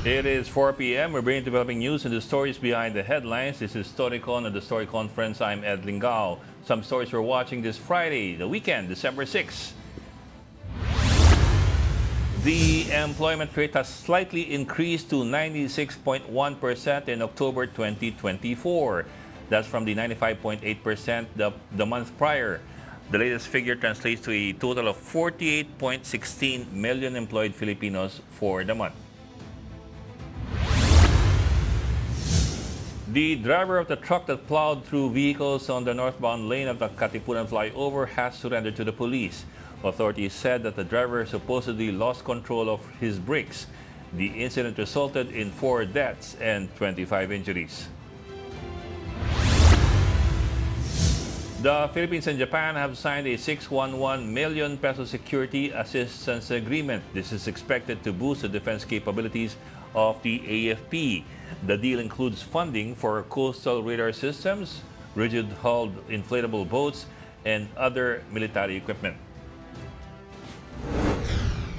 It is 4 p.m. We're bringing developing news and the stories behind the headlines. This is Storycon at the Story Conference. I'm Ed Lingao. Some stories we're watching this Friday, the weekend, December 6. The employment rate has slightly increased to 96.1% in October 2024. That's from the 95.8% the month prior. The latest figure translates to a total of 48.16 million employed Filipinos for the month. The driver of the truck that plowed through vehicles on the northbound lane of the Katipunan flyover has surrendered to the police. Authorities said that the driver supposedly lost control of his brakes. The incident resulted in 4 deaths and 25 injuries. The Philippines and Japan have signed a 611 million peso security assistance agreement. This is expected to boost the defense capabilities of the AFP. The deal includes funding for coastal radar systems, rigid-hulled inflatable boats, and other military equipment.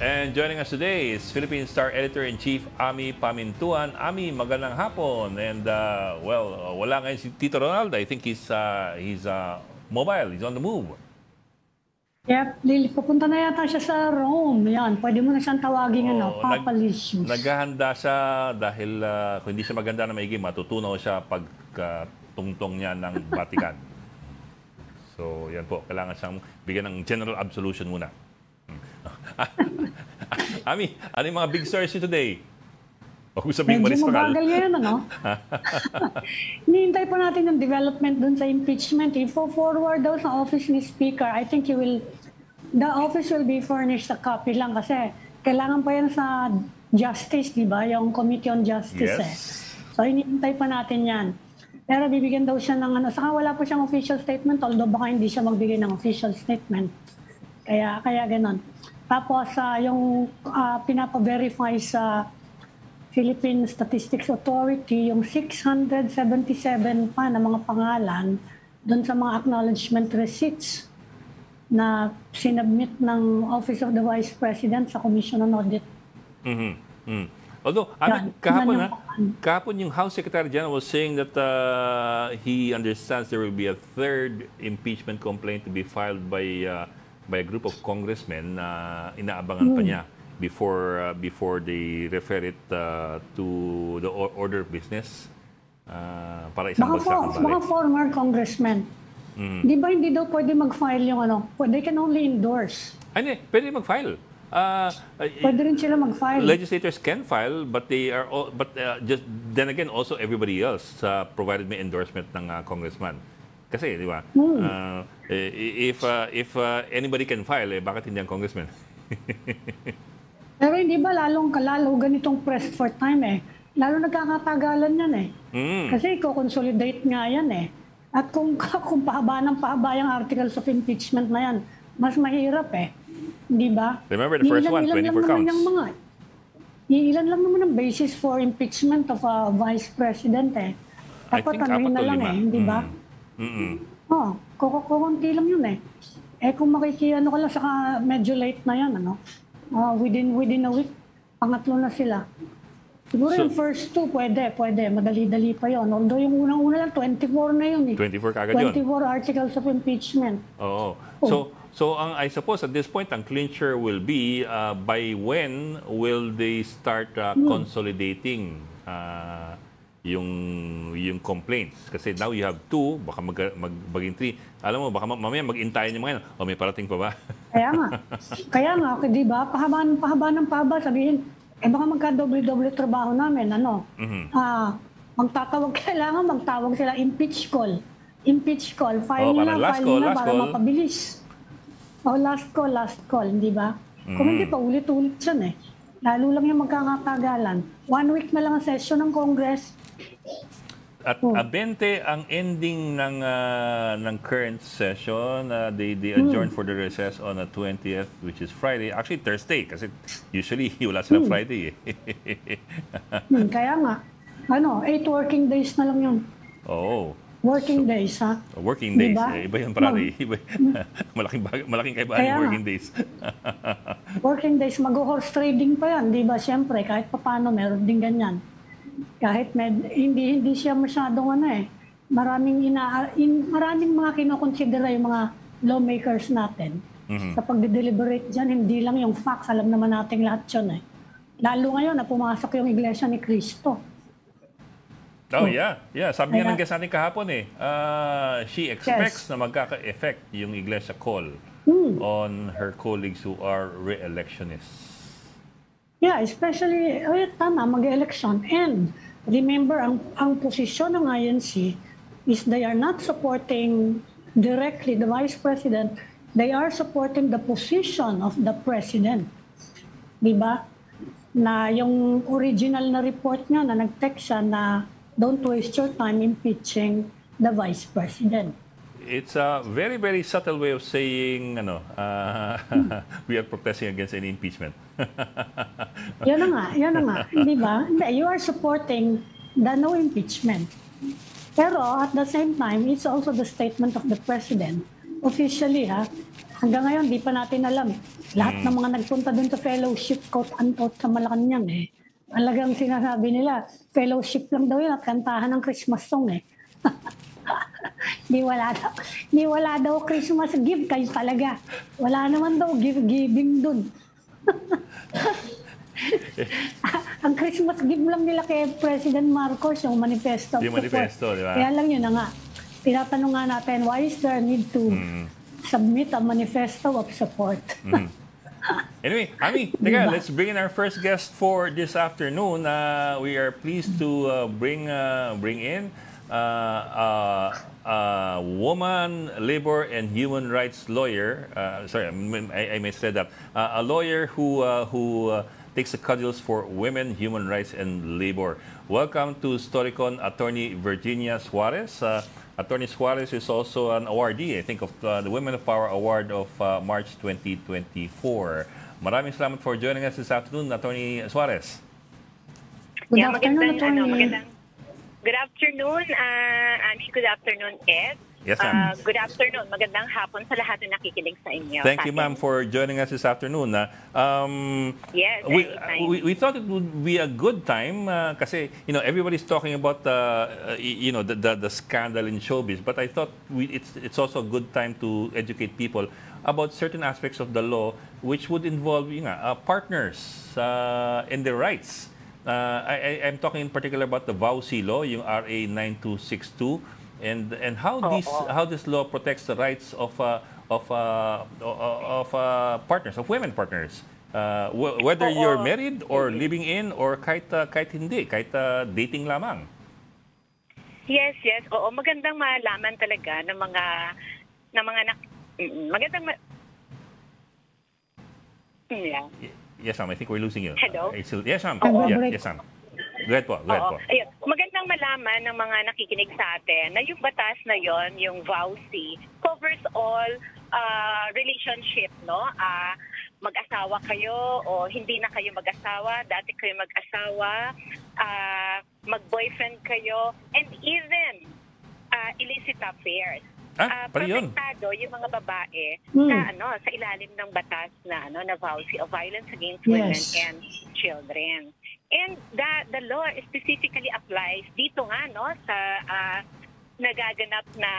And joining us today is Philippine Star Editor-in-Chief Ami Pamintuan. Ami, magandang hapon. And wala ngayon si Tito Ronald. I think he's mobile. He's on the move. Yep, pupunta na yata siya sa Rome. Yan, pwede mo na siyang tawagin Papalicious. Naghahanda siya dahil kung hindi siya maganda na maigi, matutunaw siya pag tungtong niya ng Vatican. So, yan po. Kailangan siyang bigyan ng general absolution muna. Ami, ano yung mga big stories today? O kung sabihin Medyo Maris mabagal yan, Hinihintay pa natin yung development dun sa impeachment. I-forward daw sa office ni Speaker. I think the office will be furnished a copy lang kasi kailangan pa yan sa Justice, di ba? Yung Committee on Justice. Yes. So, hinihintay pa natin yan. Pero bibigyan daw siya ng saka wala pa siyang official statement, although baka hindi siya magbigay ng official statement. Kaya ganon. Tapos, yung pinapa-verify sa Philippine Statistics Authority, yung 677 pa na mga pangalan doon sa mga acknowledgement receipts na sinubmit ng Office of the Vice President sa Commission on Audit. Although, kahapon yung House Secretary General was saying that he understands there will be a third impeachment complaint to be filed by a group of congressmen na inaabangan pa niya before they refer it to the order of business para isang bagsakan balik. Mga former congressmen. Di ba hindi daw pwede mag-file yung they can only endorse. Hindi, pwede mag-file. Pwede rin sila mag-file. Legislators can file, but just then again also everybody else provided may endorsement ng congressman. Kasi, di ba? If anybody can file, bakit hindi ang congressman? Pero hindi ba lalo ganitong pressed for time Lalo nagkakatagalan yan Kasi i-consolidate nga yan At kung pahaba ng pahaba yung articles of impeachment na yan, mas mahirap Di ba? Remember the first one, 24 counts. Ilan lang naman ang basis for impeachment of a vice president Dapat anuhin na lang hindi ba? Kukunti lang yun kung ka lang saka medyo late na yan within a week, pangatlo na sila. Siguro yung first two, pwede. Madali-dali pa yon. Although yung unang-una lang, 24 na yun 24 kagad yun. 24 articles of impeachment. Oo. So I suppose at this point, ang clincher will be by when will they start consolidating yung complaints? Kasi now you have 2, baka maging 3. Alam mo, baka mamaya mag-intayin yung mga yan. May parating pa ba? Kaya nga, di ba? Pahaba ng pahaba, sabihin, baka magka-doble-doble trabaho namin, kailangan magtawag sila impeach call. File nila para mapabilis. Last call, di ba? Kung hindi pa, ulit-ulit yan Lalo lang yung magkakatagalan. 1 week na lang ang session ng Congress. At 20 ang ending ng current session. They adjourned for the recess on the 20th, which is Friday. Actually, Thursday, kasi usually wala silang Friday Kaya nga. 8 working days na lang yun. Working days, ha? Working days. Diba? Iba yun, pare. Malaking kaibahan yung working days. Working days, mag-horse trading pa yan, di ba? Siyempre, kahit paano, meron din ganyan. Kahit hindi siya masyadong maraming mga kinokonsidera yung mga lawmakers natin. Sa pagde-deliberate dyan, hindi lang yung facts, alam naman natin lahat yun Lalo ngayon na pumasok yung Iglesia ni Cristo. Oh, yeah. Sabi nga ng guest natin kahapon she expects na magkaka-effect yung Iglesia call on her colleagues who are re-electionists. Yeah, especially, tama, mag-election. And remember, ang posisyon ng INC is they are not supporting directly the Vice President, they are supporting the position of the President. Diba? Na yung original na report niya na nag-text siya na don't waste your time impeaching the Vice President. It's a very, very subtle way of saying, we are protesting against any impeachment. Yan na nga. Di ba? You are supporting the no impeachment. Pero at the same time, it's also the statement of the President. Officially, hanggang ngayon, di pa natin alam. Lahat ng mga nagpunta dun sa fellowship, quote-unquote, sa Malacanang, talagang sinasabi nila, fellowship lang daw yun at kantahan ng Christmas song Di wala daw Christmas gift kayo talaga. Wala naman daw giving dun. Ang Christmas gift lang nila kay President Marcos, yung manifesto. Yung manifesto, di ba? Kaya lang yun na nga. Tinatanong nga natin, why is there need to submit a manifesto of support? Anyway, Ami, let's bring in our first guest for this afternoon. We are pleased to bring in a woman, labor and human rights lawyer. Sorry, I misread that. A lawyer who takes the cudgels for women, human rights, and labor. Welcome to Storycon, Attorney Virginia Suarez. Attorney Suarez is also an awardee, I think, of the Women of Power Award of March 2024. Maraming salamat for joining us this afternoon, Attorney Suarez. Good afternoon, Attorney. Good afternoon, Annie. Good afternoon, Ed. Yes, ma'am. Good afternoon. Magandang hapon sa lahat na nakikinig sa inyo. Thank you, ma'am, for joining us this afternoon. Yes, we thought it would be a good time kasi everybody's talking about the scandal in showbiz, but I thought it's also a good time to educate people about certain aspects of the law which would involve partners and their rights. I'm talking in particular about the VAUSI law, yung RA 9262. And how this law protects the rights of partners, of women partners, whether you're married or living in or kahit hindi, kahit dating lamang. Yes. Oo, magandang malaman talaga ng mga magandang yeah. Yes, ma'am. I think we're losing you. Hello? Yes, ma'am. Yes, ma'am. Go ahead po. Ayun. Magandang malaman ng mga nakikinig sa atin na yung batas na yon, yung VAUSI, covers all relationship, no? Mag-asawa kayo o hindi na kayo mag-asawa, dati kayo mag-asawa, mag-boyfriend kayo, and even illicit affairs. Protektado yung mga babae sa ilalim ng batas na na VAUSI of Violence Against Women and Children. And the law specifically applies dito nga sa nagaganap na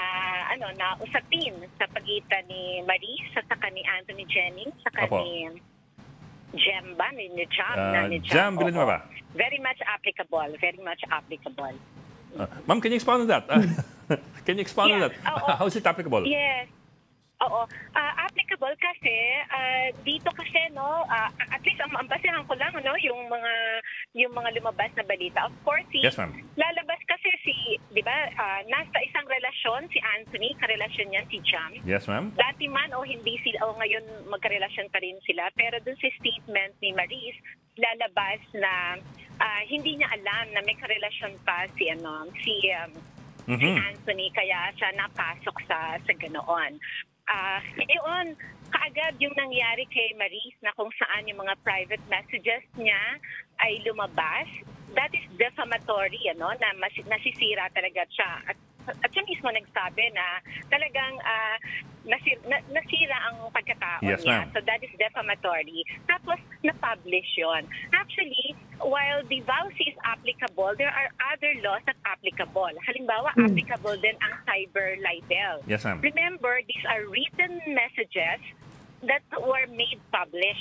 na usapin sa pagitan ni Maris at saka ni Anthony Jennings saka ni Jemba ni Jam. Villanueva. Very much applicable. Ma'am, can you expound on that? Can you expound on that? How is it applicable? Yes. Oo. Applicable kasi dito kasi at least ang basehan ko lang yung mga lumabas na balita. Of course, yes, ma'am. Lalabas kasi nasa isang relasyon si Anthony, karelasyon niya si Jam. Yes, ma'am. Dati man o hindi sila ngayon magkarelasyon pa rin sila, pero dun sa statement ni Maris lalabas na hindi niya alam na may karelasyon pa si Anthony, kaya siya napasok sa ganoon. Ngayon, kaagad yung nangyari kay Maris na kung saan yung mga private messages niya ay lumabas, that is defamatory, na nasisira talaga siya. At at siya mismo nagsabi na talagang nasira ang pagkatao Yes, niya. ma'am. So that is defamatory. Tapos, na-publish yun. Actually, while the VAUSI is applicable, there are other laws that applicable. Halimbawa, applicable din ang cyber libel. Yes, ma'am. Remember, these are written messages that were made public.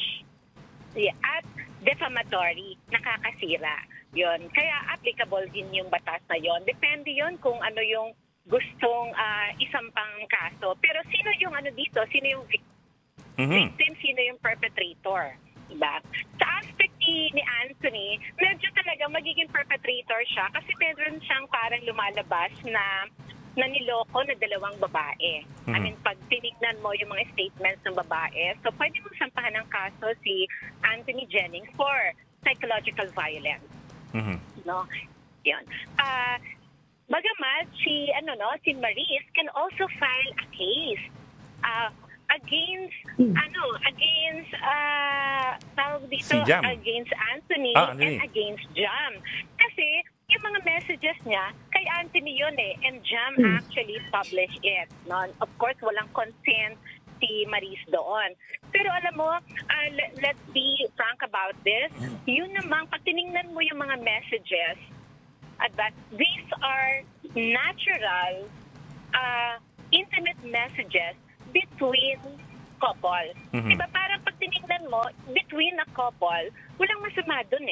At defamatory, nakakasira. Yun. Kaya applicable din yung batas na yon. Depende yon kung ano yung gustong isampang kaso. Pero sino yung ano dito? Sino yung victim? Sino yung perpetrator? Diba? Sa aspect ni Anthony, medyo talaga magiging perpetrator siya kasi meron siyang parang lumalabas na niloko na dalawang babae. I mean, pag tinignan mo yung mga statements ng babae, so pwede mong sampahan ng kaso si Anthony Jennings for psychological violence. No? Yun. Bagamat si Maris can also file a case against tawag dito, Si Jam. against Anthony Anthony. and against Jam. Kasi yung mga messages niya kay Anthony yun and Jam actually published it. No? Of course, walang consent si Maris doon. Pero alam mo, let's be frank about this. Yun namang, pag tinignan mo yung mga messages, that these are natural, intimate messages between couple. Diba parang pag tinignan mo, between a couple, walang masama dun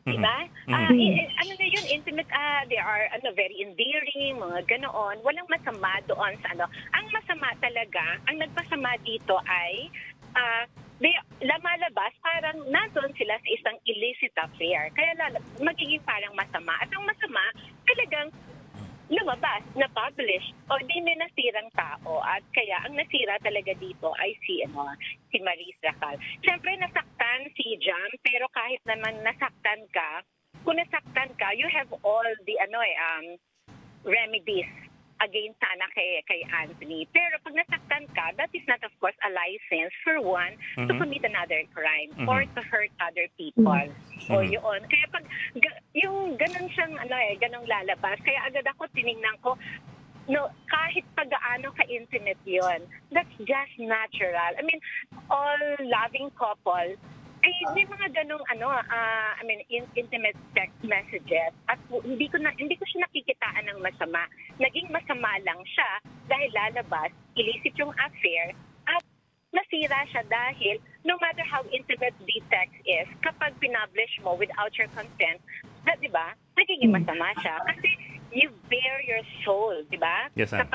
Diba? Ano na yun, intimate, they are very endearing, mga ganoon. Walang masama doon sa ano. Ang masama talaga, ang nagpasama dito ay lumalabas parang nandun sila sa isang illicit affair. Kaya magiging parang masama. At ang masama, talagang lumabas, na-publish, o di may nasirang tao. At kaya ang nasira talaga dito ay si Maris Racal. Siyempre, nasaktan si Jam, pero kahit naman nasaktan ka, kung nasaktan ka, you have all the remedies against sana kay Anthony. Pero pag nasaktan ka, that is not, of course, a license for one to commit another crime or to hurt other people. O yun. Kaya pag yung ganun siyang ganung lalabas, kaya agad ako tinignan ko, no, kahit pag-gaano ka-intimate yun, that's just natural. I mean, all loving couple, ay may mga ganong intimate text messages at hindi ko siya nakikitaan ng masama. Naging masama lang siya dahil lalabas, illicit yung affair at nasira siya dahil no matter how intimate the text is, kapag pinablish mo without your consent, di ba, nagiging masama siya kasi you bare your soul, di ba? Yes, ma'am.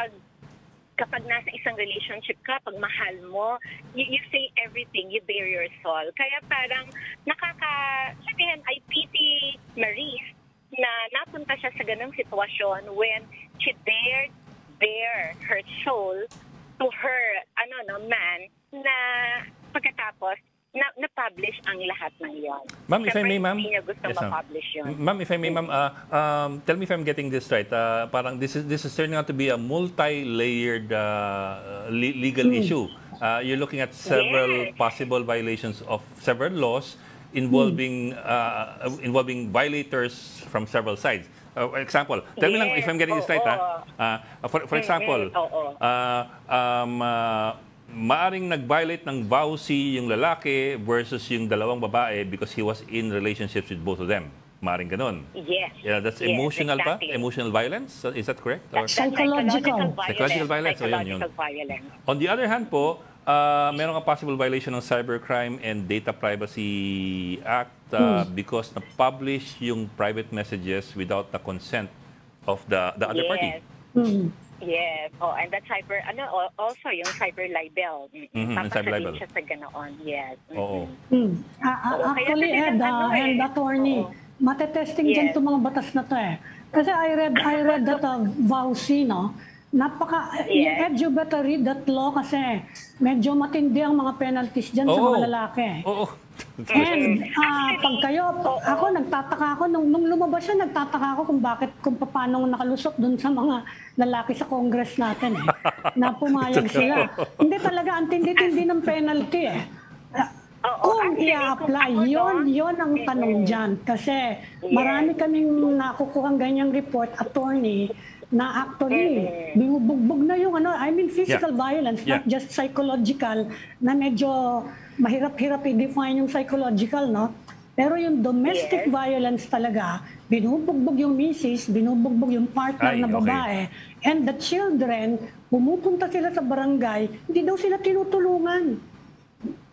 Kapag nasa isang relationship ka, pag mahal mo, you say everything, you bare your soul. Kaya parang sabihin, I pity Maris na napunta siya sa ganung sitwasyon when she dared bare her soul to her man na pagkatapos na-publish ang lahat ng yon. Ma'am, if I may, ma'am. Hindi niya gusto ma-publish yun. Ma'am, if I may, ma'am, tell me if I'm getting this right. Parang this is turning out to be a multi-layered legal issue. You're looking at several possible violations of several laws involving violators from several sides. Example, tell me lang if I'm getting this right. For example, maaring nag-violate ng VAUSI yung lalaki versus yung dalawang babae because he was in relationships with both of them. Maaring ganun. Yes. Yeah, that's emotional exactly. pa? Emotional violence? Is that correct? Or? Psychological. Psychological violence. Psychological violence. On the other hand po, meron ka possible violation ng Cybercrime and Data Privacy Act because na-publish yung private messages without the consent of the other party. Yes. Oh, and that also yung cyber libel. Cyber libel. Siya sa ganoon. Yes. Oo. Actually, Ed, and attorney, matetesting dyan itong mga batas na to Kasi I read that VAUSI, no? Ed, you better read that law kasi medyo matindi ang mga penalties dyan sa mga lalaki. Oo. And pag kayo, nagtataka ako, nung lumabas siya, nagtataka ako kung paano nakalusot dun sa mga lalaki sa Congress natin na pumayag sila. Hindi talaga, ang tindi-tindi ng penalty Kung i-apply, yun ang tanong dyan. Kasi marami kaming nakukuhang ganyang report, attorney, na actually binubugbog na yung physical violence, Yeah. not just psychological, na medyo mahirap-hirap i-define yung psychological, no? Pero yung domestic violence talaga, binubugbog yung misis, binubugbog yung partner Ay, na babae, and the children, pumupunta sila sa barangay, hindi daw sila tinutulungan.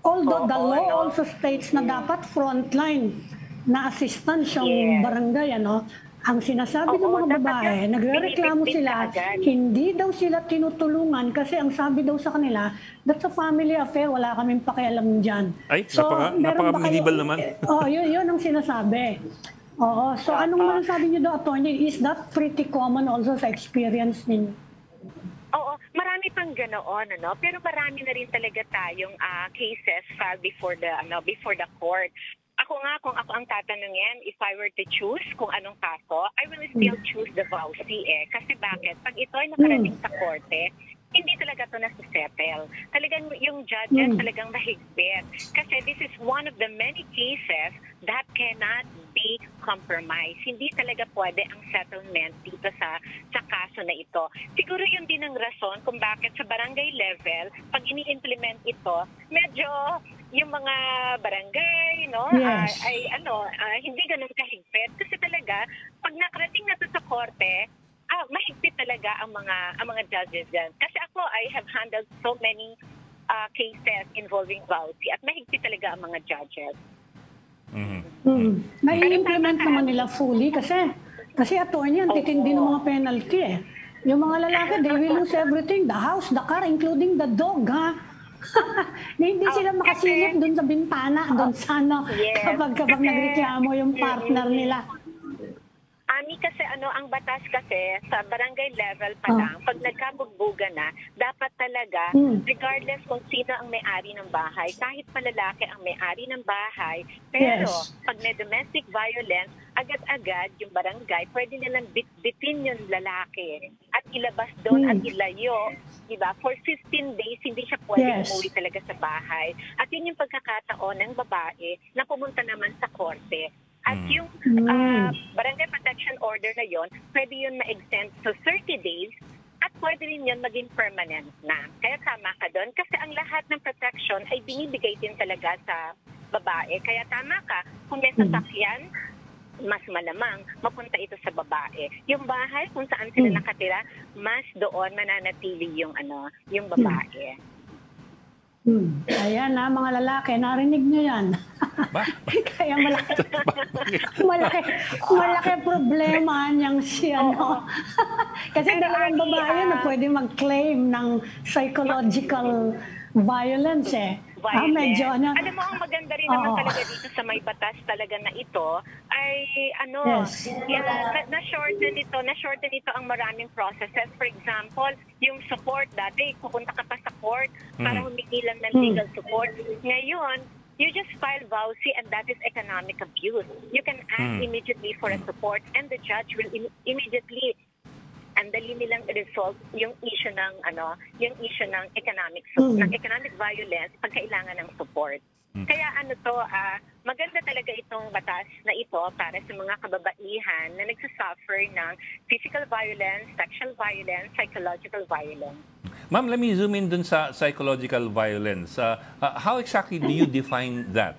Although the law also states na dapat frontline na assistance yung barangay, ang sinasabi ng mga babae, nagrereklamo sila, hindi daw sila tinutulungan kasi ang sabi daw sa kanila, that's a family affair, wala kaming pakialam dyan. Ay, meron ba napaka-medieval naman. yun ang sinasabi. Oo, so anong masasabi niyo daw, attorney? Is that pretty common also sa experience ninyo? Oo, marami pang ganoon, pero marami na rin talaga tayong cases filed before the court. Ako nga, kung ako ang tatanungin, if I were to choose kung anong kaso, I will still choose the vowsy Kasi bakit? Pag ito ay nakarating sa korte, hindi talaga ito nasisettle. Talagang yung judges talagang mahigpit. Kasi this is one of the many cases that cannot be compromised. Hindi talaga pwede ang settlement dito sa kaso na ito. Siguro yun din ang rason kung bakit sa barangay level, pag ini-implement ito, medyo yung mga barangay, hindi ganun kahigpit. Kasi talaga, pag nakarating na ito sa korte, mahigpit talaga ang mga judges dyan. Kasi ako, I have handled so many cases involving vowsy at mahigpit talaga ang mga judges. May-implement naman nila fully kasi attorney, ang titindi ng mga penalty Yung mga lalaki, they will lose everything. The house, the car, including the dog, ha? Na hindi sila makasilip dun sa bintana, dun sa kapag nagreklamo yung partner nila. Ami, kasi ang batas kasi sa barangay level pa lang, pag nagkabugbugan na, dapat talaga, regardless kung sino ang may-ari ng bahay, kahit palalaki ang may-ari ng bahay, pero pag may domestic violence, agad-agad yung barangay, pwede nilang bitbitin yung lalaki at ilabas doon at ilayo. Diba? For 15 days, hindi siya pwede umuwi talaga sa bahay. At yun yung pagkakataon ng babae na pumunta naman sa korte. At yung barangay protection order na yon, pwede yun ma-extend to 30 days at pwede rin yun maging permanent na. Kaya tama ka doon kasi ang lahat ng protection ay binibigay din talaga sa babae. Kaya tama ka, kung may sasakyan, mas malamang mapunta ito sa babae. Yung bahay kung saan sila nakatira, mas doon mananatili yung babae. Ayan mga lalaki, narinig nyo yan. Kaya malaki problema niyang Kasi dalawang babae na pwede mag-claim ng psychological violence medyo Alam mo, ang maganda rin naman talaga dito sa may batas talaga na ito ay na-shorten ito ang maraming processes. For example, yung support dati, pupunta ka pa sa court para humingi lang ng legal support. Ngayon, you just file vowsy and that is economic abuse. You can ask immediately for a support and the judge will immediately ang dali nilang resolve yung issue ng economic violence pag kailangan ng support. Kaya maganda talaga itong batas na ito para sa mga kababaihan na nagsasuffer ng physical violence, sexual violence, psychological violence. Ma'am, let me zoom in dun sa psychological violence. How exactly do you define that?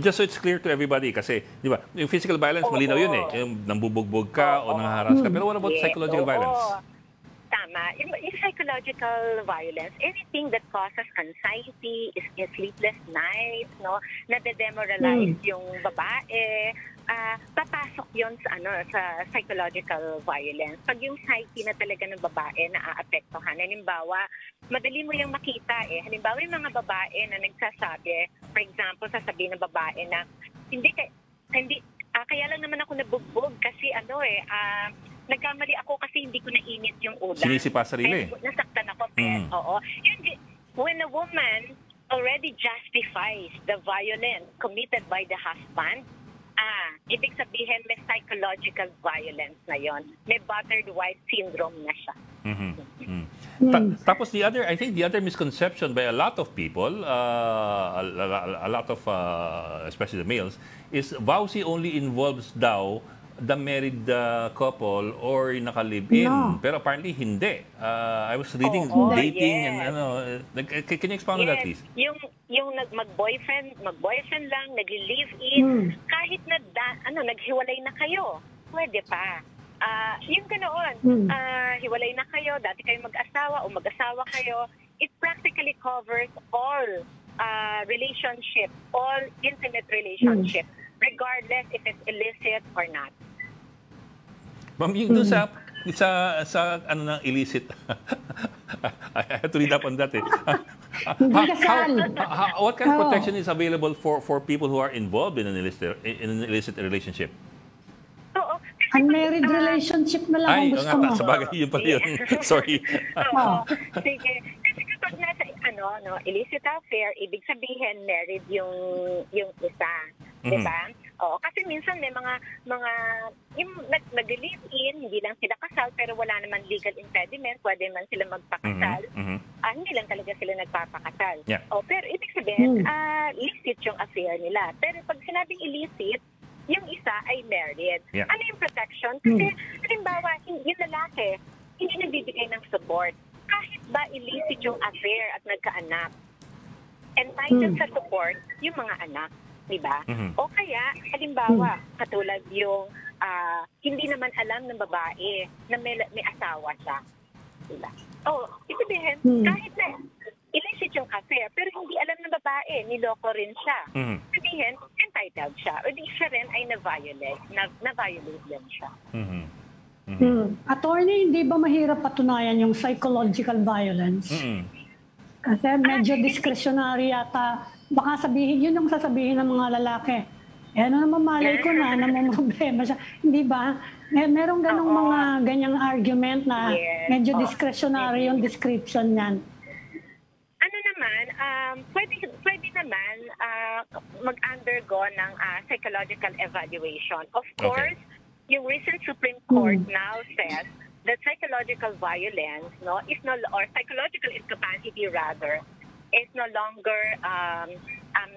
Just so it's clear to everybody kasi, di ba, yung physical violence, malinaw yun yung nambubugbog ka o nanghaharas ka. Pero what about psychological violence? Tama. Yung psychological violence, anything that causes anxiety, sleepless nights, nade-demoralize yung babae, papasok yon sa psychological violence. Pag yung psyche na talaga ng babae na aapektuhan, halimbawa, madali mo yung makita halimbawa yung mga babae na nagsasabi, for example, sasabihin ng babae na kaya lang naman ako nabugbog kasi nagkamali ako kasi hindi ko nainit yung ulan. Sinisipa sarili. Nasaktan ako. When a woman already justifies the violence committed by the husband, ibig sabihin may psychological violence na yon. May battered wife syndrome na siya. Tapos I think the other misconception by a lot of people, a lot of, especially the males, is vowsy only involves daw the married couple or yung naka-live-in. No. Pero apparently hindi. I was reading dating and can you expound on that, please? Yung mag-boyfriend lang, nag-live-in, kahit na naghiwalay na kayo, pwede pa. Yung ganoon, hiwalay na kayo, dati kayo mag-asawa o mag-asawa kayo, it practically covers all relationship, all intimate relationship, regardless if it's illicit or not. Ma'am, yung doon sa ano ng illicit, I have to read up on that. What kind of protection is available for people who are involved in an illicit relationship? Unmarried relationship na lang kung gusto mo. Sa bagay, yun pala yun. Sorry. Sige. Kasi kapag nasa illicit affair, ibig sabihin married yung isa. Diba? Oo, kasi minsan may mga yung nag-live-in, hindi lang sila kasal, pero wala naman legal impediment, pwede man sila magpakasal. Hindi lang talaga sila nagpapakasal. Yeah. Pero ibig sabihin, illicit yung affair nila. Pero pag sinabing illicit, yung isa ay married. Yeah. Ano yung protection? Kasi, halimbawa, yung lalaki, hindi nagbibigay ng support. Kahit ba illicit yung affair at nagkaanak, entitled sa support yung mga anak. Diba? O kaya, halimbawa, katulad yung hindi naman alam ng babae na may asawa siya. Diba? Sabihin, kahit na illicit yung affair, pero hindi alam ng babae, niloko rin siya. Sabihin, entitled siya. O di siya rin ay na-violate din siya. Attorney, hindi ba mahirap patunayan yung psychological violence? Kasi medyo discretionary yata. Baka sabihin, yun yung sasabihin ng mga lalaki. Ano naman malay ko na problema siya. Hindi ba? Merong ganong mga ganyang argument na medyo discretionary yung description niyan. Ano naman, pwede naman mag-undergo ng psychological evaluation. Of course, yung recent Supreme Court now says that psychological violence, or psychological incapacity rather, is no longer a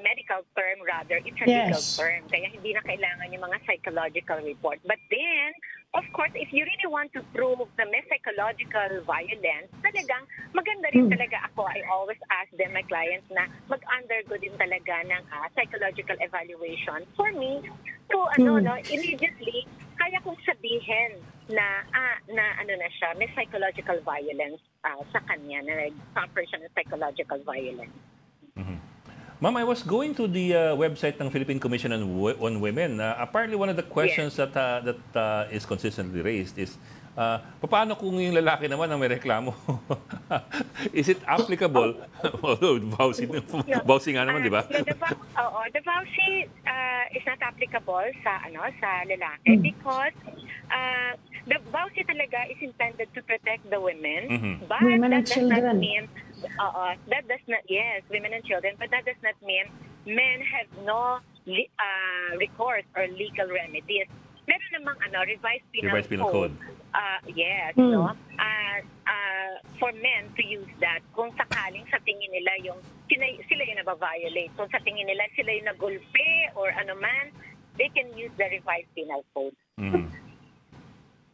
medical term, rather it's a legal term. Kaya hindi na kailangan yung mga psychological report. But then, of course, if you really want to prove na may psychological violence, talagang maganda rin talaga ako. I always ask them, my clients, na mag-undergo din talaga ng psychological evaluation. For me, to immediately, kaya kong sabihin na siya, may psychological violence sa kanya, na nag-suffer siya ng psychological violence. Ma'am, I was going to the website ng Philippine Commission on Women. Apparently, one of the questions that is consistently raised is, paano kung yung lalaki naman ang may reklamo? Is it applicable? Although, vowsy nga naman, di ba? The vowsy is not applicable sa lalaki because the vowsy talaga is intended to protect the women, but women and that does children. not mean women and children, but that does not mean men have no recourse or legal remedies. Meron namang revised penal code. For men to use that kung sakaling sa tingin nila sila yung nababiolate. Kung sa tingin nila sila yung nagulpe or man, they can use the revised penal code.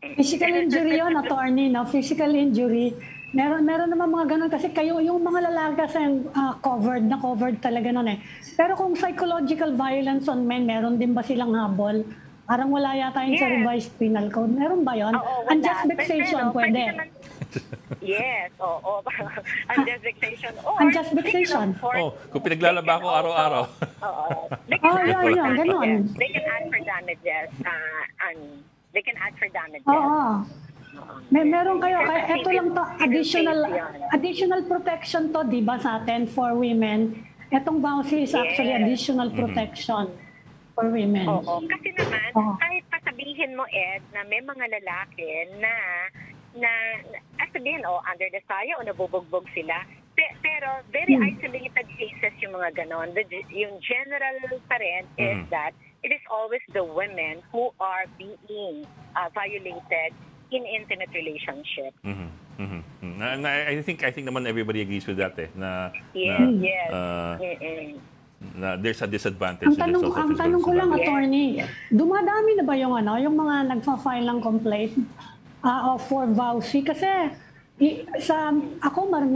Physical injury yun, attorney, physical injury. Meron naman mga ganun kasi yung mga lalaki kasi covered talaga nun eh. Pero kung psychological violence on men, meron din ba silang habol? Parang wala yata yung sa revised penal code. Meron ba yun? Unjust vexation, pwede. Yes, unjust vexation. Unjust vexation. Kung pinaglalaba ko araw-araw. Yun, ganun. They can ask for damages. They can ask for damages. Meron kayo. Ito lang to, additional protection to, di ba, sa atin for women. Etong vowsy is actually additional protection for women. Kasi naman, kahit pasabihin mo, Ed, na may mga lalaki na sabihin, under the saya o nabubugbog sila, pero very isolated cases yung mga ganon. Yung general pa rin is that it is always the women who are being violated in intimate relationship. I think naman everybody agrees with that. na there's a disadvantage. Ang tanong ko lang, attorney, dumadami na ba yung yung mga nagfa-file ng complaint for vouchy? Kasi may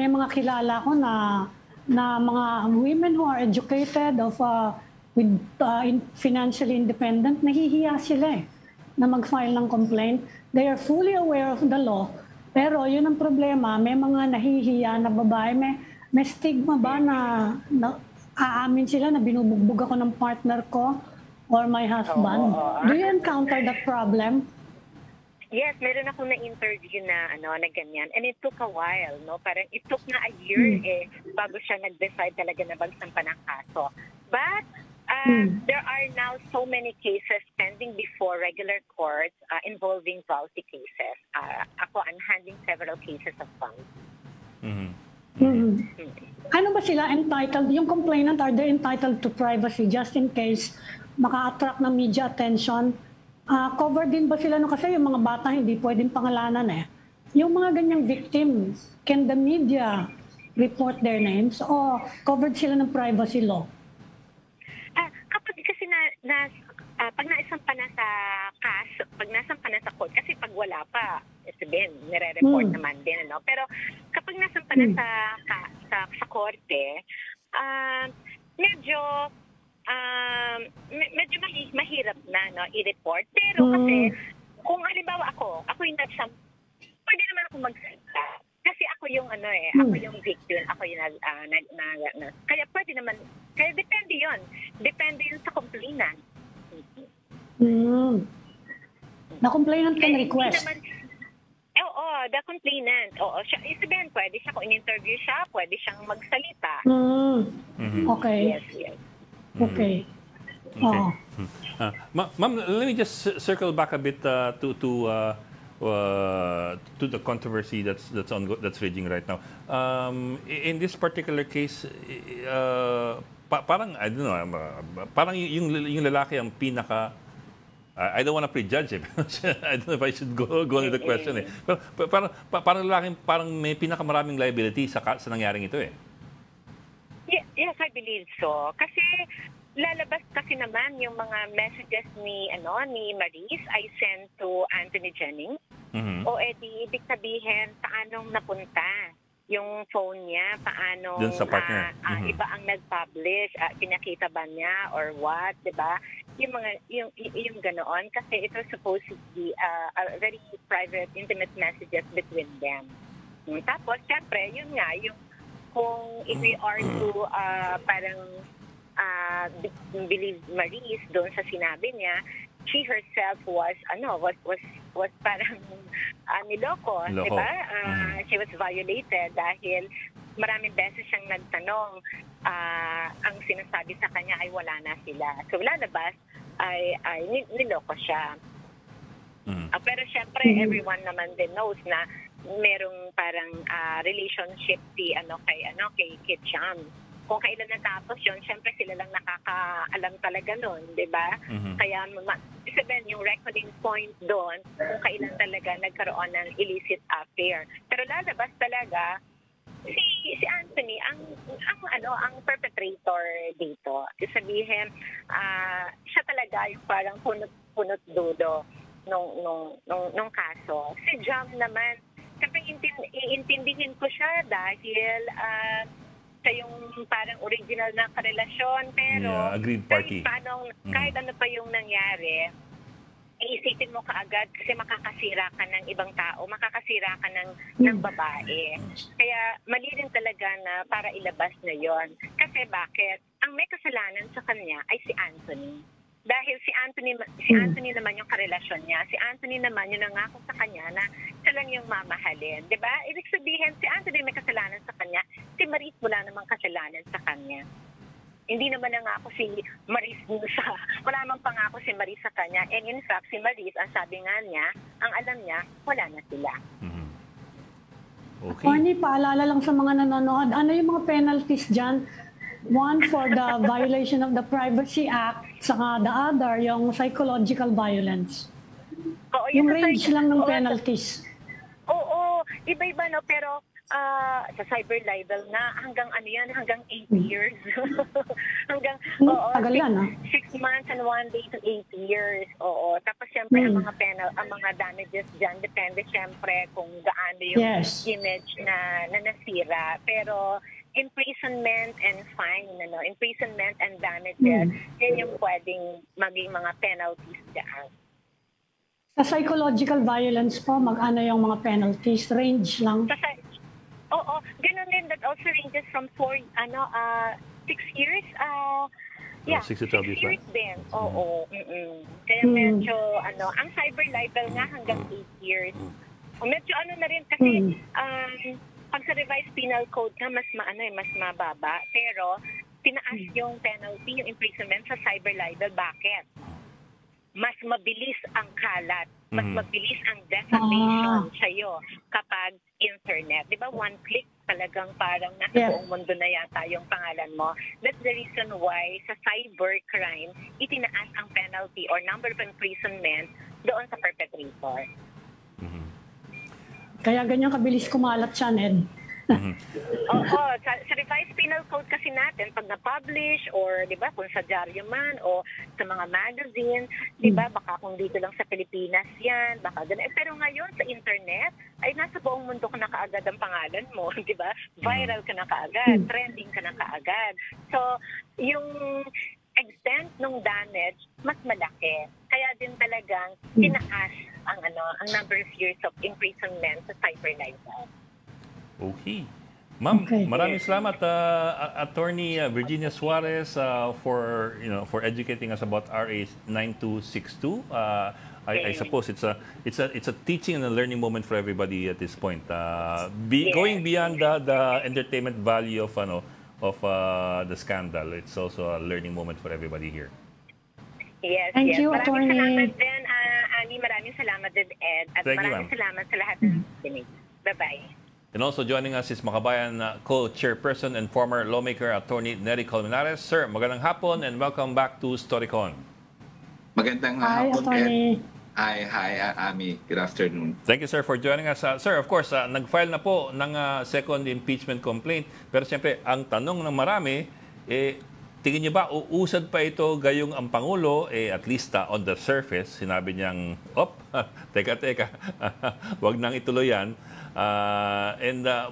mga kilala ko na mga women who are educated with financially independent, nahihiya sila na mag-file ng complaint. They are fully aware of the law, pero yun ang problema, may mga nahihiya na babae, may stigma ba na aamin sila na binubugbog ako ng partner ko or my husband? Do you encounter that problem? Yes, meron akong na-interview na na ganyan. And it took a while, no? Parang it took na a year bago siya nag-decide talaga na magsampa ng kaso. But there are now so many cases pending before regular courts involving vouchy cases. Ako, I'm handling several cases of vouchy. Ano ba sila entitled? Yung complainant, are they entitled to privacy just in case maka-attract ng media attention? Covered din ba sila? Kasi yung mga bata hindi pwedeng pangalanan Yung mga ganyang victim, can the media report their names o covered sila ng privacy law? Kapag kasi pag naisampa na sa kaso, pag nasampa na sa court, kasi pag wala pa, sabihin, nire-report naman din, Pero kapag nasampa na sa korte, medyo mahirap na i-report. Pero kasi, kung halimbawa ako yung pwede naman ako magsalita. Kasi ako yung ako yung victim, ako yung kaya pwede naman, kaya depende yun sa complainant. The complainant can request. Oo, the complainant. Oo, sabihin, pwede siya, kung in-interview siya, pwede siyang magsalita. Okay. Yes. Okay. Ma'am, let me just circle back a bit to the controversy that's raging right now. In this particular case, parang I don't know, parang yung lalaki ang pinaka. I don't want to prejudge him. I don't know if I should go into the question. Pero parang lalaki parang may pinakamaraming liability sa nangyaring ito Yes, I believe so. Kasi lalabas kasi naman yung mga messages ni Maris I sent to Anthony Jennings. O ibig sabihin paanong napunta yung phone niya, paano dun sa partner. Iba ang nag-publish, pinakita ba niya or what, 'di ba? Yung mga yung ganoon kasi ito supposedly very private, intimate messages between them. Tapos syempre, yun nga yung kung if we are to parang believe Maris doon sa sinabi niya, she herself was parang niloko, di ba? She was violated dahil maraming beses siyang nagtanong, ang sinasabi sa kanya ay wala na sila. So lalabas ay niloko siya. Pero syempre everyone naman din knows na merong parang relationship kay Cham. Kung kailan natapos yun, syempre sila lang nakakaalam talaga nun, di ba? Kaya sabihin yung reckoning point doon kung kailan talaga nagkaroon ng illicit affair. Pero lalabas talaga si Anthony ang perpetrator dito. Sabihin, siya talaga yung parang punot dudo nung kaso. Si Jam naman, siyempre iintindihin ko siya dahil siya yung parang original na karelasyon, pero agreed party. Kahit ano pa yung nangyari, iisipin mo kaagad kasi makakasira ka ng ibang tao, makakasira ka ng babae. Kaya mali rin talaga na para ilabas na yon. Kasi bakit? Ang may kasalanan sa kanya ay si Anthony. Dahil si Anthony naman yung karelasyon niya. Si Anthony naman yung nangako sa kanya na siya lang yung mamahalin. Diba? Ibig sabihin, si Anthony may kasalanan sa kanya, si Maris wala namang kasalanan sa kanya. Hindi naman nangako si Maris wala namang pangako si Maris sa kanya. And in fact, si Maris, ang sabi nga niya, ang alam niya, wala na sila. Okay. Connie, paalala lang sa mga nanonood, ano yung mga penalties dyan? One for the violation of the Privacy Act, saka the other, yung psychological violence. Oo, yung range lang ng penalties. Oo, iba-iba, no? Pero sa cyber libel na hanggang ano yan, hanggang 8 years. hanggang, Tagal yan, 6 months and 1 day to 8 years. Oo. Tapos syempre ang mga damages dyan, depende syempre kung gaano yung image na nasira. Pero imprisonment and fine, imprisonment and damages, yan yung pwedeng maging mga penalties dyan. Sa psychological violence po, mag-ano yung mga penalties? Range lang? Oo, ganun din. That also ranges from 6 years. 6 to 12 years din. Oo. Kaya medyo, ang cyber libel nga hanggang 8 years. Medyo na rin kasi, pag sa revised penal code nga, mas mababa. Pero, tinaas yung penalty, yung imprisonment sa cyber libel. Bakit? Mas mabilis ang kalat, mas mabilis ang defamation sa'yo kapag internet. Di ba, one click talagang parang nasa buong mundo na yata yung pangalan mo. That's the reason why sa cyber crime, itinaas ang penalty or number of imprisonment doon sa perpetrator. Kaya ganyan kabilis kumalat siya, Ned. Oo, sa revised penal code kasi natin, pag na-publish or, di ba, kung sa dyaryo man o sa mga magazine, di ba, baka kung dito lang sa Pilipinas yan, baka ganun. Pero ngayon, sa internet, ay nasa buong mundo ka na kaagad ang pangalan mo, di ba? Viral ka na kaagad, trending ka na kaagad. So, yung extent ng damage, mas malaki. Kaya din talagang tinaas ang number of years of imprisonment sa cyber libel. Okay. Ma'am, maraming salamat Attorney Virginia Suarez for educating us about RA 9262. I suppose it's a teaching and a learning moment for everybody at this point. Going beyond the entertainment value of the scandal, it's also a learning moment for everybody here. Yes, Thank you, maraming Attorney. salamat din, Ani. Maraming salamat din, Ed. At Thank you, maraming ma'am. salamat sa lahat ng kinig. Bye-bye. And also joining us is Makabayan co-chairperson and former lawmaker, Attorney Nery Colmenares. Sir, magandang hapon and welcome back to StoryCon. Magandang Hi, hapon, Attorney. Hi, Ami. Good afternoon. Thank you, sir, for joining us. Sir, of course, nag-file na po ng second impeachment complaint. Pero siyempre, ang tanong ng marami, tingin niyo ba, uusad pa ito gayong ang Pangulo, at least on the surface, sinabi niyang, teka, wag nang ituloy yan.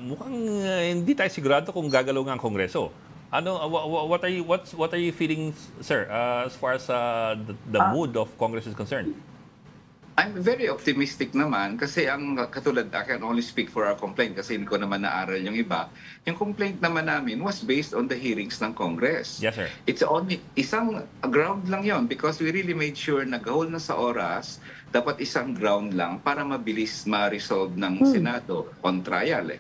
Mukhang hindi tayo sigurado kung gagalaw nga ang Kongreso. What are you feeling, sir, as far as the mood of Congress is concerned? I'm very optimistic naman kasi ang katulad, I can only speak for our complaint kasi hindi ko naman naaral yung iba. Yung complaint naman namin was based on the hearings ng Congress. Yes, sir. It's only isang ground lang yon because we really made sure na gahol na sa oras, dapat isang ground lang para mabilis ma-resolve ng Senado on trial.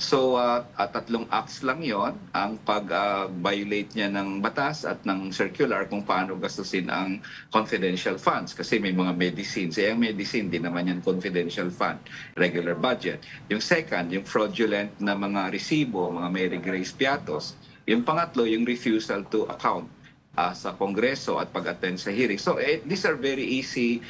So, 3 acts lang yon ang pag-violate niya ng batas at ng circular kung paano gastusin ang confidential funds kasi may mga medicines. Ang medicine, di naman yan confidential fund, regular budget. Yung second, yung fraudulent na mga resibo, mga Mary Grace Piatos. Yung pangatlo, yung refusal to account sa Kongreso at pag-attend sa hearing. So, these are very easy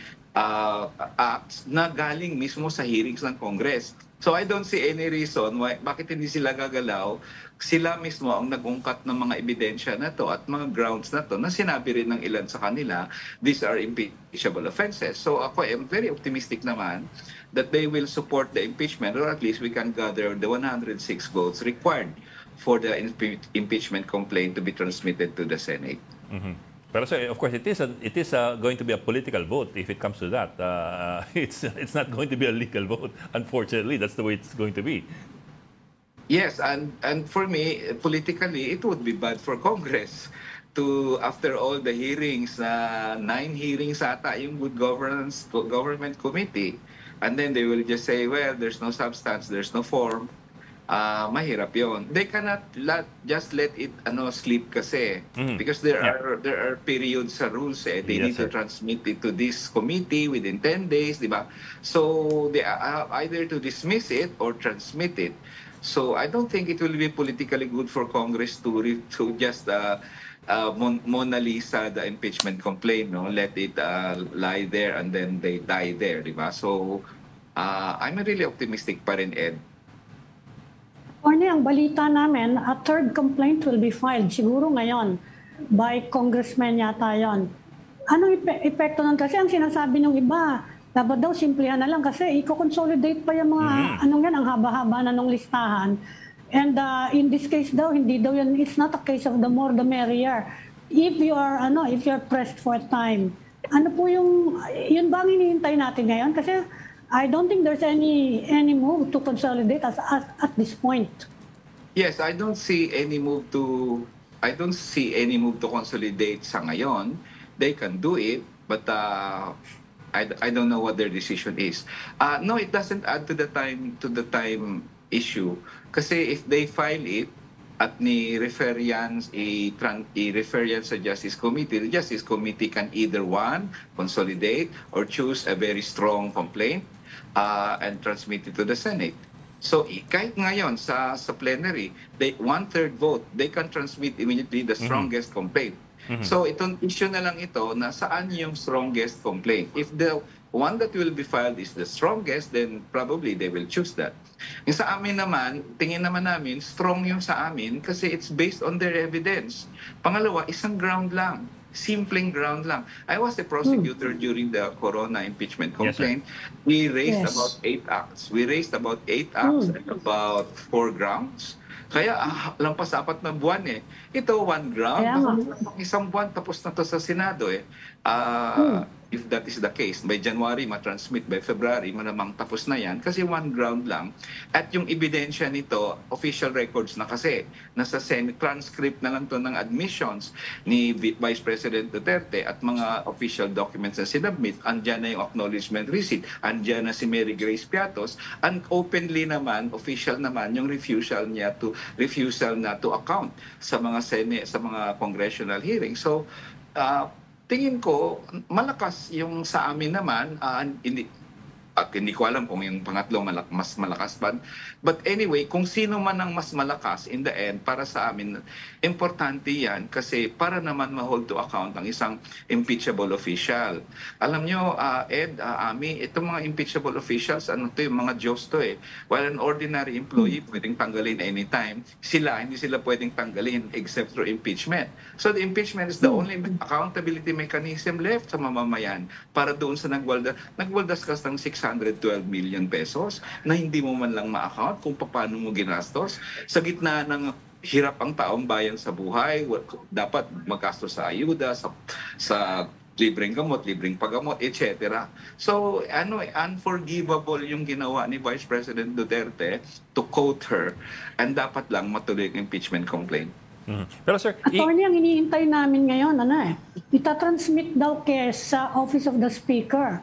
acts na galing mismo sa hearings ng Congress. So I don't see any reason why bakit hindi sila gagalaw. Sila mismo ang nag-ungkat ng mga ebidensya na to at mga grounds na to na sinabi rin ng ilan sa kanila, these are impeachable offenses. So ako am very optimistic naman that they will support the impeachment or at least we can gather the 106 votes required for the impeachment complaint to be transmitted to the Senate. Pero sir, of course, it is going to be a political vote if it comes to that. It's not going to be a legal vote. Unfortunately, that's the way it's going to be. Yes, and for me, politically, it would be bad for Congress to, after all the hearings, 9 hearings ata yung Good Governance Government Committee, and then they will just say, well, there's no substance, there's no form. Mahirap yon. They cannot just let it sleep kasi because there are periods sa rules they need to transmit it to this committee within 10 days, di ba? So they are either to dismiss it or transmit it. So I don't think it will be politically good for Congress to just Mona Lisa the impeachment complaint, let it lie there and then they die there, di ba? So I'm really optimistic pa rin, Ed. Attorney, ang balita namin, a third complaint will be filed siguro ngayon by congressman yata yon. Anong epekto nun? Kasi ang sinasabi ng iba, dapat daw simplihan na lang kasi i-consolidate pa yung mga anong yan, ang haba-haba na nung listahan. And in this case daw, hindi daw yan, it's not a case of the more the merrier. If you are pressed for time. Ano po yun ba ang hinihintay natin ngayon? Kasi I don't think there's any move to consolidate at this point. Yes, I don't see any move to consolidate sa ngayon. They can do it, but I don't know what their decision is. No, it doesn't add to the time issue. Kasi if they file it at i-refer yan sa Justice Committee, the Justice Committee can either consolidate or choose a very strong complaint and transmit it to the Senate. So kahit ngayon sa plenary, 1/3 vote, they can transmit immediately the strongest complaint. So itong issue na lang ito na saan yung strongest complaint. If the one that will be filed is the strongest, then probably they will choose that. Yung sa amin naman, tingin naman namin, strong yung sa amin kasi it's based on their evidence. Pangalawa, isang ground lang. Simpleng ground lang. I was a prosecutor during the Corona impeachment complaint. Yes, we raised about 8 acts. And about 4 grounds. Kaya lampas 4 na buwan eh. Ito 1 ground. Isang buwan tapos na to sa Senado eh. If that is the case, by January matransmit, by February malamang tapos na yan kasi 1 ground lang. At yung ebidensya nito, official records na kasi. Nasa Senate, transcript na lang to ng admissions ni Vice President Duterte at mga official documents na sinabmit. Andyan na yung acknowledgement receipt. Andyan na si Mary Grace Piatos. And openly naman, official naman, yung refusal na to account sa mga Senate, sa mga congressional hearings. So, tingin ko, malakas yung sa amin naman, hindi ko alam kung yung pangatlo mas malakas pa. But anyway, kung sino man ang mas malakas, in the end, para sa amin, importante yan kasi para naman ma-hold to account ang isang impeachable official. Alam nyo, Ed, Ami, itong mga impeachable officials, yung mga Diyos to eh. While an ordinary employee pwedeng tanggalin anytime, hindi sila pwedeng tanggalin except through impeachment. So the impeachment is the only accountability mechanism left sa mamamayan para doon sa nagwaldas ka ng 612 million pesos na hindi mo man lang ma-account kung paano mo ginastos. Sa gitna ng hirap ang taong bayan sa buhay, dapat maggastos sa ayuda, sa libreng gamot, libreng paggamot, etc. So, unforgivable yung ginawa ni Vice President Duterte to quote her and dapat lang matuloy ang impeachment complaint. Pero sir, Attorney, ang iniintay namin ngayon, itatransmit daw sa Office of the Speaker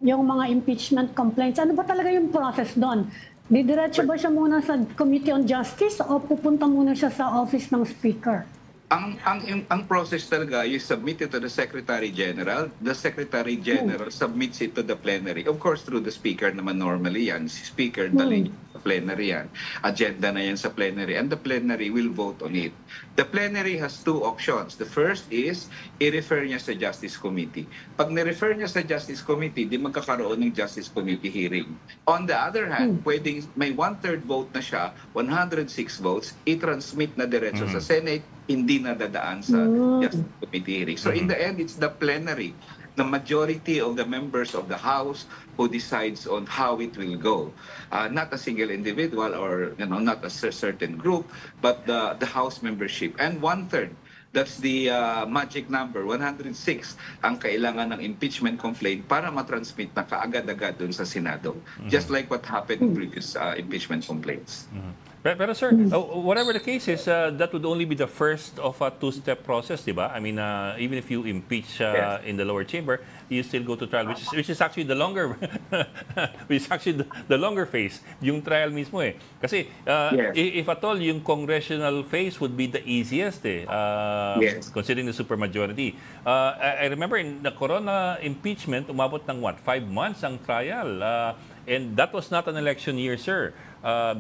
yung mga impeachment complaints. Ano ba talaga yung process doon? Didiretso ba siya muna sa Committee on Justice o pupunta muna siya sa Office ng Speaker? Ang process talaga, you submit it to the Secretary General. The Secretary General submits it to the plenary. Of course, through the Speaker naman normally yan. Si Speaker dali sa plenary yan. Agenda na yan sa plenary. And the plenary will vote on it. The plenary has 2 options. The first is, i-refer niya sa Justice Committee. Pag ni-refer niya sa Justice Committee, di magkakaroon ng Justice Committee hearing. On the other hand, pwedeng may 1/3 vote na siya, 106 votes, i-transmit na diretso sa Senate, hindi na dadaan sa Justice Committee hearing. So in the end, it's the plenary, the majority of the members of the House who decides on how it will go. Not a single individual or not a certain group, but the House membership. And 1/3, that's the magic number, 106 ang kailangan ng impeachment complaint para matransmit na kaagad-agad dun sa Senado. Just like what happened in previous impeachment complaints. Pero sir, whatever the case is, that would only be the first of a 2-step process, di ba? I mean, even if you impeach in the lower chamber, you still go to trial, which is actually the longer, the longer phase, yung trial mismo eh. Kasi if at all, yung congressional phase would be the easiest eh, considering the supermajority. I remember in the Corona impeachment, umabot ng 5 months ang trial. And that was not an election year, sir.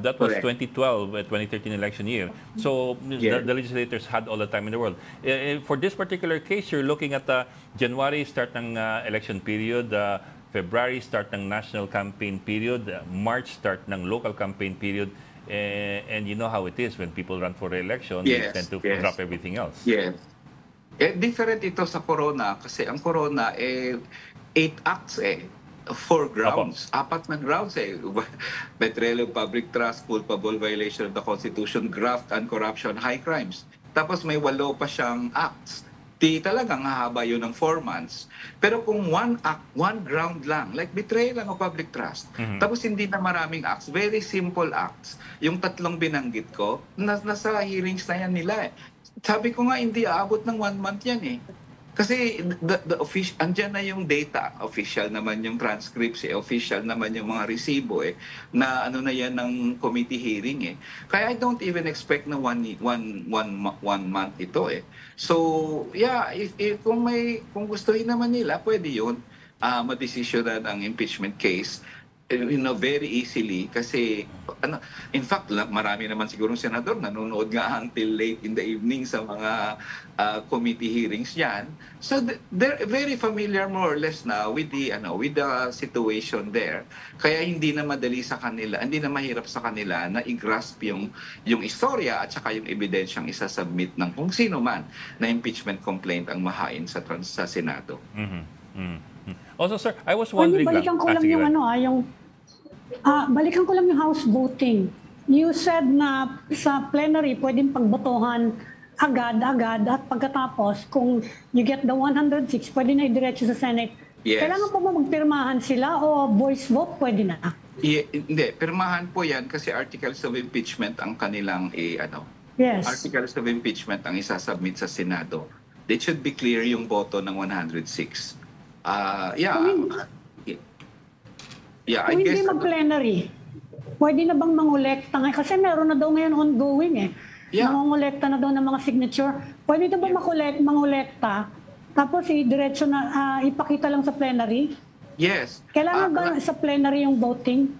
That was 2012, 2013 election year. So the legislators had all the time in the world. For this particular case, you're looking at January, start ng election period, February, start ng national campaign period, March, start ng local campaign period, And you know how it is when people run for re-election, they tend to drop everything else. Yes. Different ito sa corona kasi ang corona 8 acts 4 grounds. Apat na grounds betrayal of public trust, culpable violation of the Constitution, graft and corruption, high crimes. Tapos may 8 pa siyang acts. Talagang hahaba yun ng 4 months. Pero kung one act, one ground lang, like betrayal lang of public trust, tapos hindi na maraming acts, very simple acts, yung 3 binanggit ko, nasa hearings na yan nila Sabi ko nga, hindi aabot ng 1 month yan Kasi the official, andyan na yung data, official naman yung transcripts official naman yung mga resibo na ano na yan ng committee hearing Kaya I don't even expect na one month ito So, yeah, if kung gustuhin naman nila, pwede yun, madesisyonan ang impeachment case very easily kasi in fact marami naman siguro senador nanonood nga until late in the evening sa mga committee hearings yan. So they're very familiar more or less now with the situation there. Kaya hindi na madali sa kanila, hindi na mahirap sa kanila na i-grasp yung istorya at saka yung ebidensyang isa-submit ng kung sino man na impeachment complaint ang mahain sa Senado. Also, sir, I was wondering balikan ko lang yung House voting. You said na sa plenary pwedeng pagbotohan agad-agad at pagkatapos kung you get the 106, pwede na idiretso sa Senate. Yes. Kailangan pa mo magpirmahan sila o voice vote pwede na? Hindi, pirmahan po yan kasi articles of impeachment ang kanilang Yes. Articles of impeachment ang isasubmit sa Senado. It should be clear yung boto ng 106. Kung hindi mag-plenary, pwede na bang mangolekta Kasi meron na daw ngayon ongoing Nangongolekta na daw ng mga signature. Pwede na ba mangolekta tapos diretso na ipakita lang sa plenary? Yes. Kailangan ba sa plenary yung voting?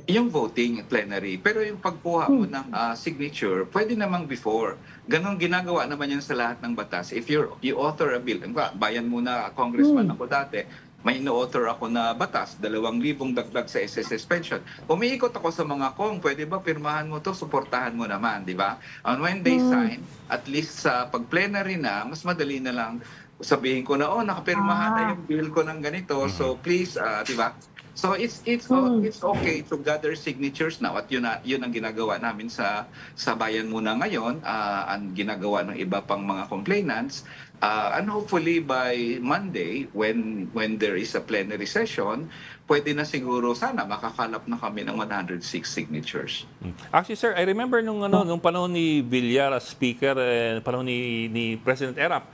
Yung voting plenary. Pero yung pagkuha mo ng signature, pwede namang before. Ganon ginagawa naman yan sa lahat ng batas. If you author a bill, bayan muna, congressman ako dati, may ino-author ako na batas, 2,000 dagdag sa SSS pension. Umiikot ako sa mga pwede ba pirmahan mo to, suportahan mo naman, di ba? And when they sign, at least sa pag-plenary na, mas madali na lang sabihin ko na, nakapirmahan na yung bill ko ng ganito, so please, di ba? So it's okay to gather signatures now at yun ang ginagawa namin sa bayan muna ngayon ang ginagawa ng iba pang mga complainants and hopefully by Monday when there is a plenary session pwede na siguro sana makakalap na kami ng 106 signatures. Actually sir, I remember nung panahon ni Villar as speaker panahon ni President Erap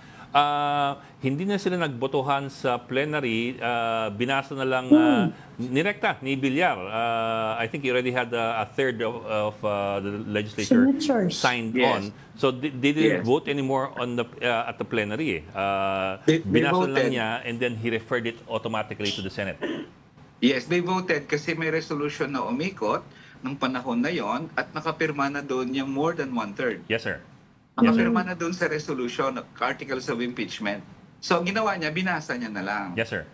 hindi na sila nagbotohan sa plenary, binasa na lang nirekta ni Villar. I think he already had a third of the legislature signed on. So they didn't vote anymore on at the plenary. Binasa lang niya and then he referred it automatically to the Senate. Yes, they voted kasi may resolution na umikot ng panahon na yon at nakapirma na doon yung more than 1/3. Yes, sir. Nakapirma na doon sa resolution, articles of impeachment. So, ang ginawa niya, binasa niya na lang. Yes, sir.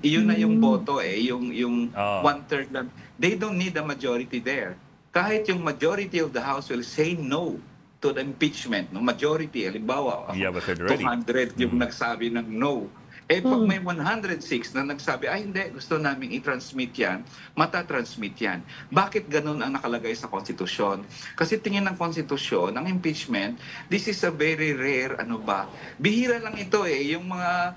Yun na yung boto yung 1/3 lang. They don't need a majority there. Kahit yung majority of the House will say no to the impeachment. No? Majority, halimbawa, 200 yung nagsabi ng no. Pag may 106 na nagsabi, hindi, gusto naming i-transmit yan, matatransmit yan. Bakit ganun ang nakalagay sa konstitusyon? Kasi tingin ng konstitusyon, ang impeachment, this is a very rare, bihira lang ito yung mga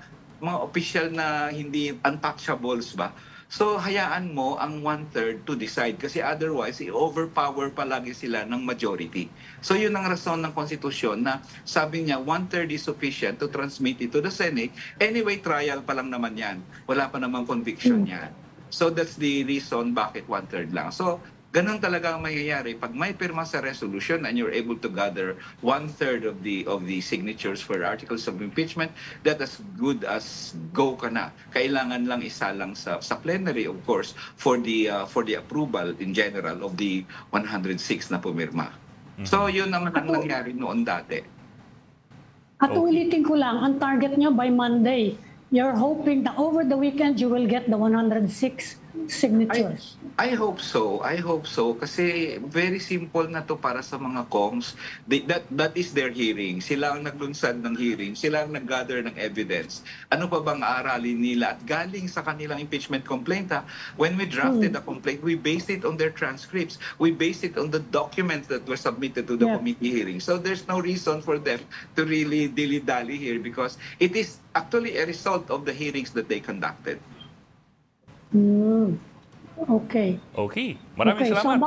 official na hindi untouchables ba? So, hayaan mo ang 1/3 to decide kasi otherwise, i-overpower palagi sila ng majority. So, yun ang rason ng konstitusyon na sabi niya, 1/3 is sufficient to transmit it to the Senate. Anyway, trial pa lang naman yan. Wala pa namang conviction yan. So, that's the reason bakit 1/3 lang. So, ganun talaga ang mangyayari. Pag may pirma sa resolution and you're able to gather 1/3 of the signatures for articles of impeachment, that as good as go ka na. Kailangan lang isa lang sa plenary, of course, for the approval in general of the 106 na pumirma. So yun naman ang nangyari noon dati. At ulitin ko lang, ang target nyo by Monday, you're hoping that over the weekend you will get the 106 signatures. I hope so. I hope so. Kasi very simple na to para sa mga Kongs. That is their hearing. Sila ang naglunsad ng hearing. Sila ang nag-gather ng evidence. Ano pa bang aralin nila? At galing sa kanilang impeachment complaint, when we drafted the complaint, we based it on their transcripts. We based it on the documents that were submitted to the committee hearing. So there's no reason for them to really dilly-dally here because it is actually a result of the hearings that they conducted. Okay. Okay. Maraming So salamat.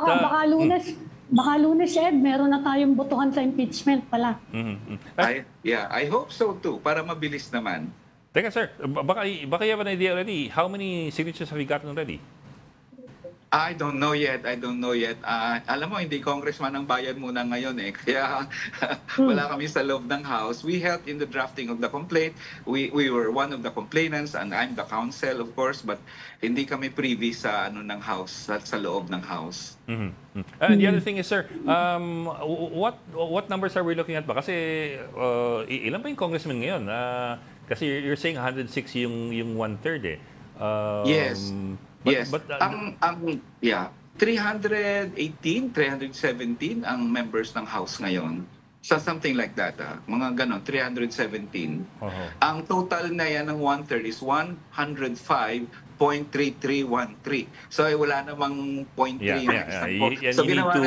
baka Lunes, Ed, meron na tayong botohan sa impeachment pala. I hope so too, para mabilis naman. Teka, sir. Baka you have an idea already. How many signatures have you gotten already? I don't know yet. Alam mo, hindi congressman ang bayan muna ngayon eh. Kaya wala kami sa loob ng House. We helped in the drafting of the complaint. We were one of the complainants and I'm the counsel, of course. But hindi kami privy sa ng House, sa loob ng House. The other thing is, sir, what numbers are we looking at ba? Kasi ilan pa yung congressman ngayon? Kasi you're saying 106 yung one-third eh. Yes. But 318, 317 ang members ng House ngayon. So something like that. Mga ganon, 317. Ang total na yan ng one-third is 105.3313. So wala namang 0.3. So you need to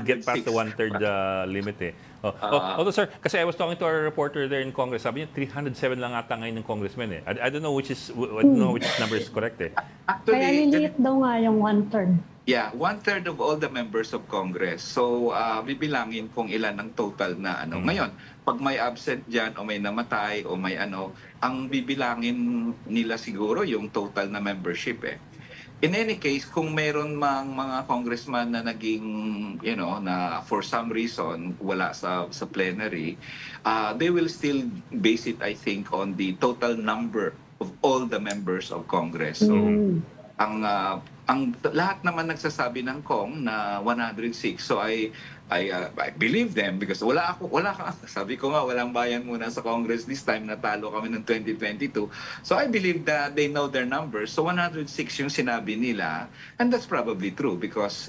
get past the one-third limit eh. Although sir, kasi I was talking to our reporter there in Congress, sabi niya 307 lang ata ngayon ng congressman eh. I don't know which number is correct eh. Kaya liliit daw nga yung one-third. Yeah, one-third of all the members of Congress. So, bibilangin kung ilan ang total na Ngayon, pag may absent dyan o may namatay o may ang bibilangin nila siguro yung total na membership eh. In any case, kung meron mang mga congressman na naging, na for some reason wala sa plenary, they will still base it, I think, on the total number of all the members of Congress. So, ang lahat naman nagsasabi ng Kong na 106. So I believe them because sabi ko nga walang bayan muna sa Congress this time, natalo kami ng 2022. So I believe that they know their numbers. So 106 yung sinabi nila, and that's probably true because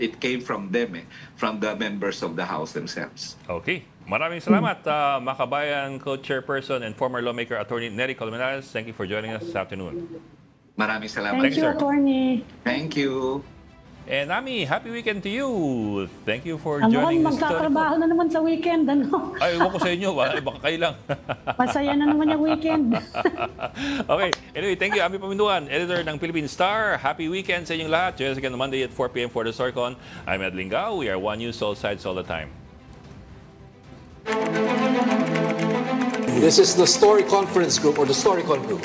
it came from them from the members of the House themselves. Okay. Maraming salamat, Makabayan Co-Chairperson and former lawmaker Attorney Nery Colmenares. Thank you for joining us this afternoon. Maraming salamat. Thank you, Attorney. Thank you. And Ami, happy weekend to you. Thank you for joining us. Magtatrabaho na naman sa weekend. Ay, ewan ko sa inyo. Baka kayo lang. Masaya na naman yung weekend. Okay. Anyway, thank you, Ami Paminduan, editor ng Philippine Star. Happy weekend sa inyong lahat. Join us again on Monday at 4 p.m. for the Storycon. I'm Ed Lingao. We are One News, all sides, all the time. This is the Story Conference Group or the Storycon Group.